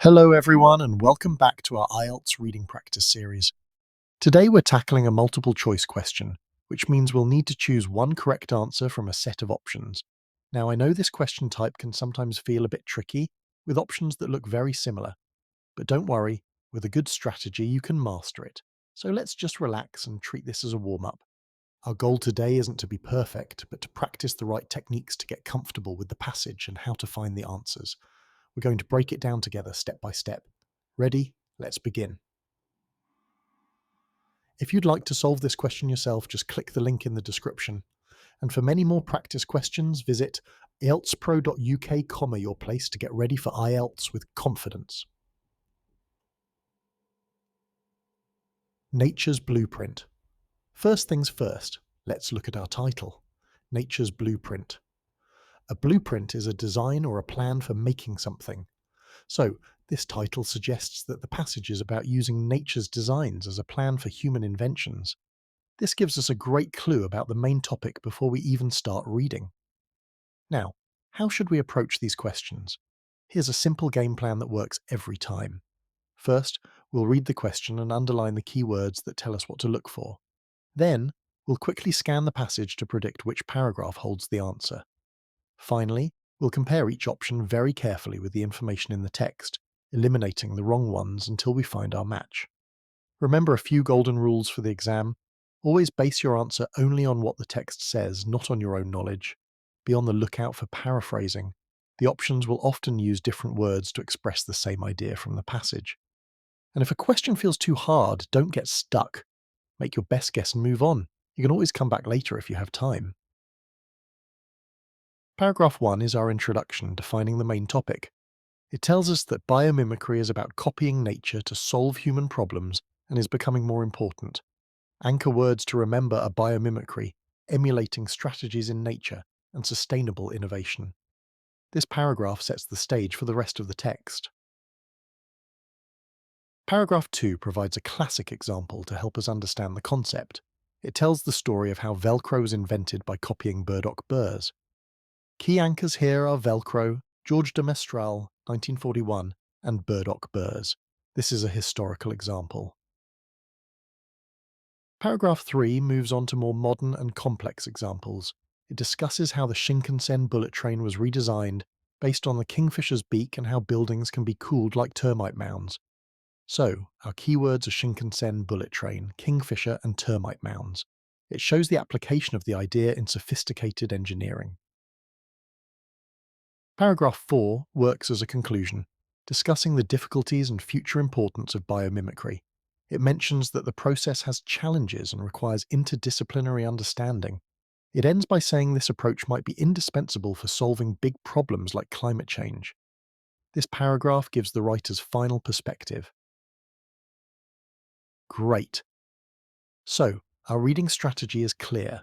Hello everyone and welcome back to our IELTS reading practice series. Today we're tackling a multiple choice question, which means we'll need to choose one correct answer from a set of options. Now I know this question type can sometimes feel a bit tricky, with options that look very similar, but don't worry, with a good strategy you can master it. So let's just relax and treat this as a warm-up. Our goal today isn't to be perfect, but to practice the right techniques to get comfortable with the passage and how to find the answers. We're going to break it down together step by step. Ready? Let's begin. If you'd like to solve this question yourself, just click the link in the description. And for many more practice questions, visit IELTSpro.uk, your place to get ready for IELTS with confidence. Nature's Blueprint. First things first, let's look at our title. Nature's Blueprint. A blueprint is a design or a plan for making something. So, this title suggests that the passage is about using nature's designs as a plan for human inventions. This gives us a great clue about the main topic before we even start reading. Now, how should we approach these questions? Here's a simple game plan that works every time. First, we'll read the question and underline the key words that tell us what to look for. Then, we'll quickly scan the passage to predict which paragraph holds the answer. Finally, we'll compare each option very carefully with the information in the text, eliminating the wrong ones until we find our match. Remember a few golden rules for the exam. Always base your answer only on what the text says, not on your own knowledge. Be on the lookout for paraphrasing. The options will often use different words to express the same idea from the passage. And if a question feels too hard, don't get stuck. Make your best guess and move on. You can always come back later if you have time. Paragraph 1 is our introduction, defining the main topic. It tells us that biomimicry is about copying nature to solve human problems and is becoming more important. Anchor words to remember are biomimicry, emulating strategies in nature, and sustainable innovation. This paragraph sets the stage for the rest of the text. Paragraph 2 provides a classic example to help us understand the concept. It tells the story of how Velcro was invented by copying burdock burrs. Key anchors here are Velcro, George de Mestral, 1941, and burdock burrs. This is a historical example. Paragraph 3 moves on to more modern and complex examples. It discusses how the Shinkansen bullet train was redesigned based on the kingfisher's beak and how buildings can be cooled like termite mounds. So, our keywords are Shinkansen bullet train, kingfisher, and termite mounds. It shows the application of the idea in sophisticated engineering. Paragraph 4 works as a conclusion, discussing the difficulties and future importance of biomimicry. It mentions that the process has challenges and requires interdisciplinary understanding. It ends by saying this approach might be indispensable for solving big problems like climate change. This paragraph gives the writer's final perspective. Great! So, our reading strategy is clear.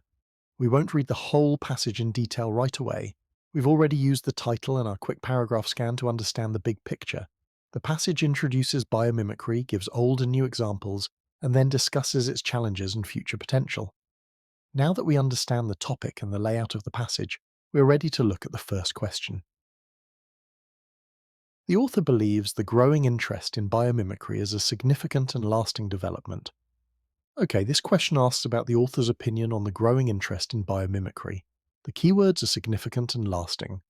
We won't read the whole passage in detail right away. We've already used the title and our quick paragraph scan to understand the big picture. The passage introduces biomimicry, gives old and new examples, and then discusses its challenges and future potential. Now that we understand the topic and the layout of the passage, we're ready to look at the first question. The author believes the growing interest in biomimicry is a significant and lasting development. Okay, this question asks about the author's opinion on the growing interest in biomimicry. The keywords are significant and lasting.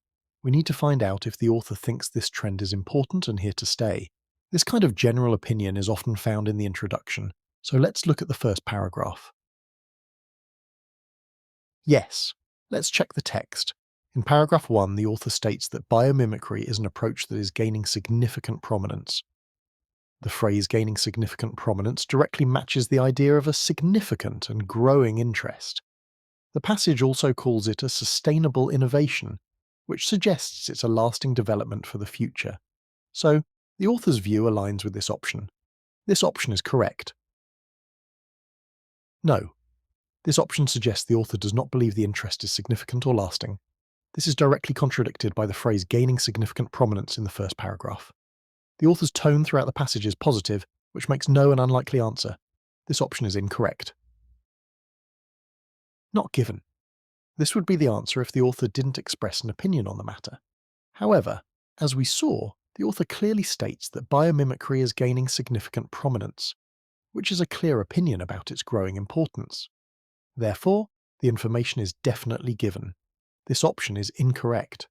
We need to find out if the author thinks this trend is important and here to stay. This kind of general opinion is often found in the introduction, so let's look at the first paragraph. Yes. Let's check the text. In paragraph 1, the author states that biomimicry is an approach that is gaining significant prominence. The phrase gaining significant prominence directly matches the idea of a significant and growing interest. The passage also calls it a sustainable innovation, which suggests it's a lasting development for the future. So, the author's view aligns with this option. This option is correct. No. This option suggests the author does not believe the interest is significant or lasting. This is directly contradicted by the phrase gaining significant prominence in the first paragraph. The author's tone throughout the passage is positive, which makes no an unlikely answer. This option is incorrect. Not given. This would be the answer if the author didn't express an opinion on the matter. However, as we saw, The author clearly states that biomimicry is gaining significant prominence, which is a clear opinion about its growing importance. Therefore, the information is definitely given. This option is incorrect.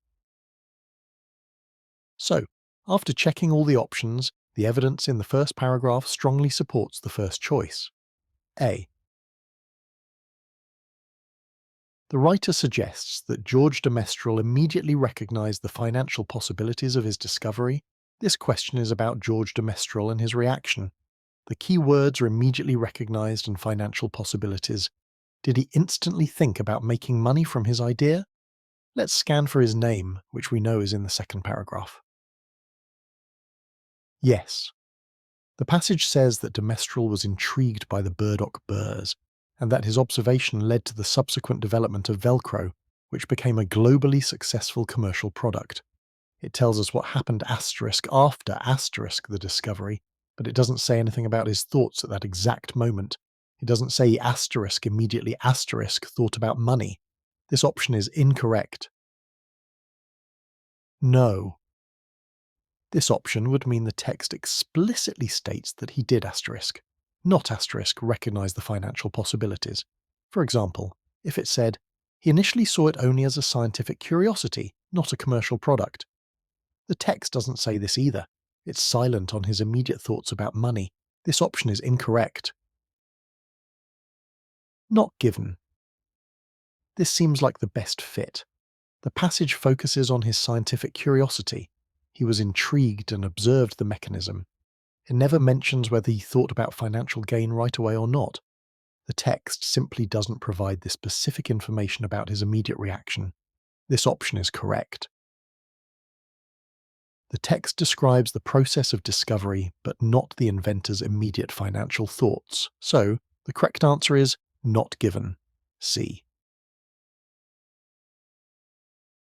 So, after checking all the options, the evidence in the first paragraph strongly supports the first choice. A. The writer suggests that George de Mestral immediately recognized the financial possibilities of his discovery. This question is about George de Mestral and his reaction. The key words are immediately recognized and financial possibilities. Did he instantly think about making money from his idea? Let's scan for his name, which we know is in the second paragraph. Yes. The passage says that de Mestral was intrigued by the burdock burrs, and that his observation led to the subsequent development of Velcro, which became a globally successful commercial product. It tells us what happened after the discovery, but it doesn't say anything about his thoughts at that exact moment. It doesn't say he immediately thought about money. This option is incorrect. No. This option would mean the text explicitly states that he did not recognize the financial possibilities. For example, if it said, he initially saw it only as a scientific curiosity, not a commercial product. The text doesn't say this either. It's silent on his immediate thoughts about money. This option is incorrect. Not given. This seems like the best fit. The passage focuses on his scientific curiosity. He was intrigued and observed the mechanism. It never mentions whether he thought about financial gain right away or not. The text simply doesn't provide this specific information about his immediate reaction. This option is correct. The text describes the process of discovery, but not the inventor's immediate financial thoughts. So, the correct answer is not given. C.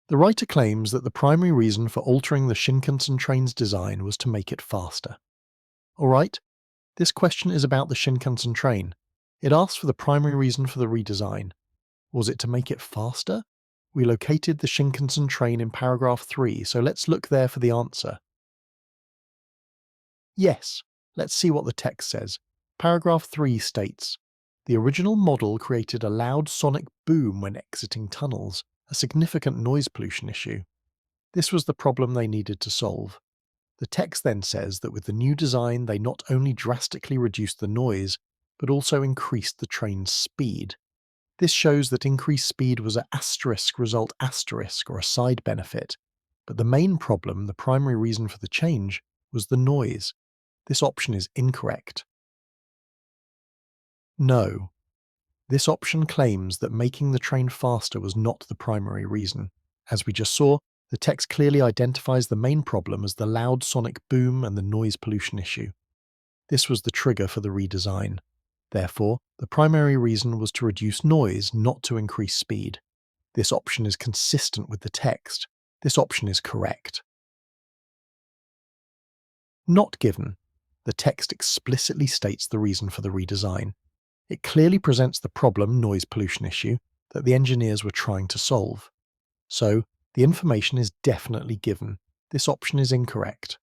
The writer claims that the primary reason for altering the Shinkansen train's design was to make it faster. Alright, this question is about the Shinkansen train. It asks for the primary reason for the redesign. Was it to make it faster? We located the Shinkansen train in paragraph 3, so let's look there for the answer. Yes, let's see what the text says. Paragraph 3 states, the original model created a loud sonic boom when exiting tunnels, a significant noise pollution issue. This was the problem they needed to solve. The text then says that with the new design they not only drastically reduced the noise, but also increased the train's speed. This shows that increased speed was a result or a side benefit. But the main problem, the primary reason for the change, was the noise. This option is incorrect. No. This option claims that making the train faster was not the primary reason. As we just saw, the text clearly identifies the main problem as the loud sonic boom and the noise pollution issue. This was the trigger for the redesign. Therefore, the primary reason was to reduce noise, not to increase speed. This option is consistent with the text. This option is correct. Not given. The text explicitly states the reason for the redesign. It clearly presents the problem, noise pollution issue, that the engineers were trying to solve. So, the information is definitely given. This option is incorrect.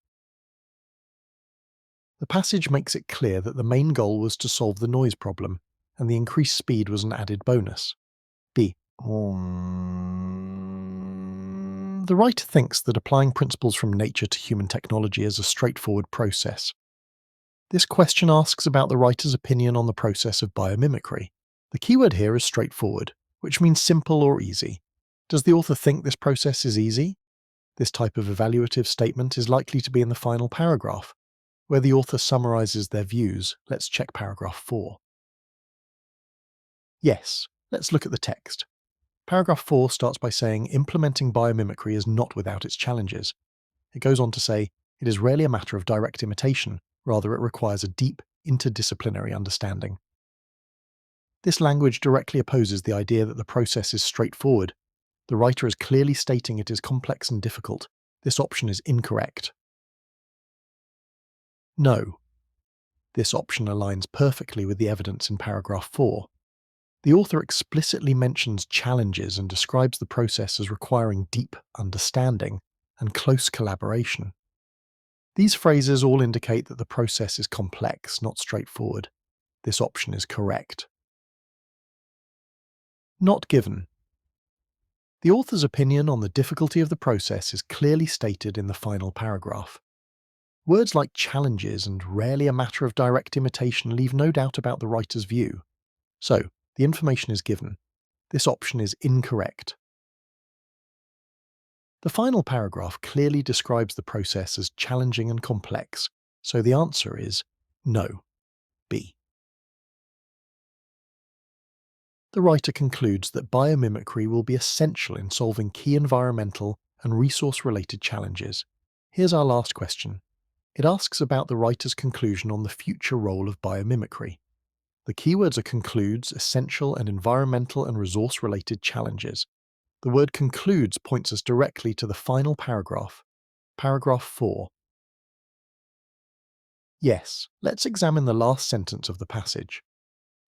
The passage makes it clear that the main goal was to solve the noise problem, and the increased speed was an added bonus. B. The writer thinks that applying principles from nature to human technology is a straightforward process. This question asks about the writer's opinion on the process of biomimicry. The keyword here is straightforward, which means simple or easy. Does the author think this process is easy? This type of evaluative statement is likely to be in the final paragraph, where the author summarizes their views. Let's check paragraph 4. Yes, let's look at the text. Paragraph 4 starts by saying implementing biomimicry is not without its challenges. It goes on to say, it is rarely a matter of direct imitation, rather it requires a deep, interdisciplinary understanding. This language directly opposes the idea that the process is straightforward. The writer is clearly stating it is complex and difficult. This option is incorrect. No. This option aligns perfectly with the evidence in paragraph 4. The author explicitly mentions challenges and describes the process as requiring deep understanding and close collaboration. These phrases all indicate that the process is complex, not straightforward. This option is correct. Not given. The author's opinion on the difficulty of the process is clearly stated in the final paragraph. Words like challenges and rarely a matter of direct imitation leave no doubt about the writer's view. So, the information is given. This option is incorrect. The final paragraph clearly describes the process as challenging and complex, so the answer is no, B. The writer concludes that biomimicry will be essential in solving key environmental and resource-related challenges. Here's our last question. It asks about the writer's conclusion on the future role of biomimicry. The keywords are concludes, essential, and environmental and resource-related challenges. The word concludes points us directly to the final paragraph. Paragraph 4. Yes, let's examine the last sentence of the passage.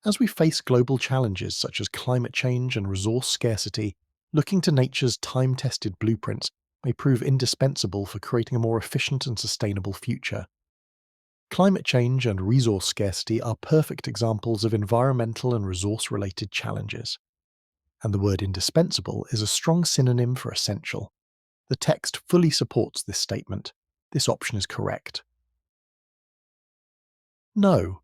As we face global challenges such as climate change and resource scarcity, looking to nature's time-tested blueprints may prove indispensable for creating a more efficient and sustainable future. Climate change and resource scarcity are perfect examples of environmental and resource-related challenges. And the word indispensable is a strong synonym for essential. The text fully supports this statement. This option is correct. No.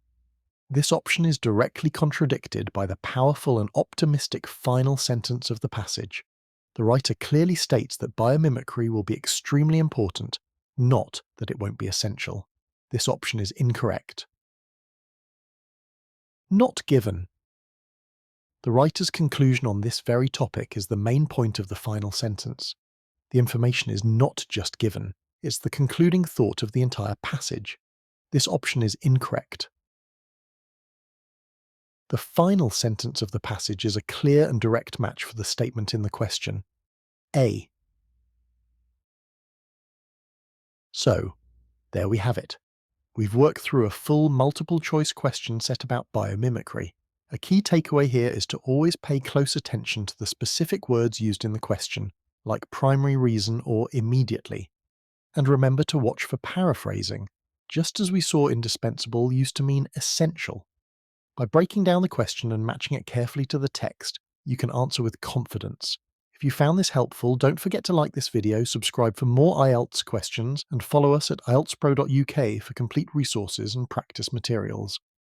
This option is directly contradicted by the powerful and optimistic final sentence of the passage. The writer clearly states that biomimicry will be extremely important, not that it won't be essential. This option is incorrect. Not given. The writer's conclusion on this very topic is the main point of the final sentence. The information is not just given, it's the concluding thought of the entire passage. This option is incorrect. The final sentence of the passage is a clear and direct match for the statement in the question. A. So, there we have it. We've worked through a full multiple-choice question set about biomimicry. A key takeaway here is to always pay close attention to the specific words used in the question, like primary reason or immediately. And remember to watch for paraphrasing, just as we saw indispensable used to mean essential. By breaking down the question and matching it carefully to the text, you can answer with confidence. If you found this helpful, don't forget to like this video, subscribe for more IELTS questions, and follow us at ieltspro.uk for complete resources and practice materials.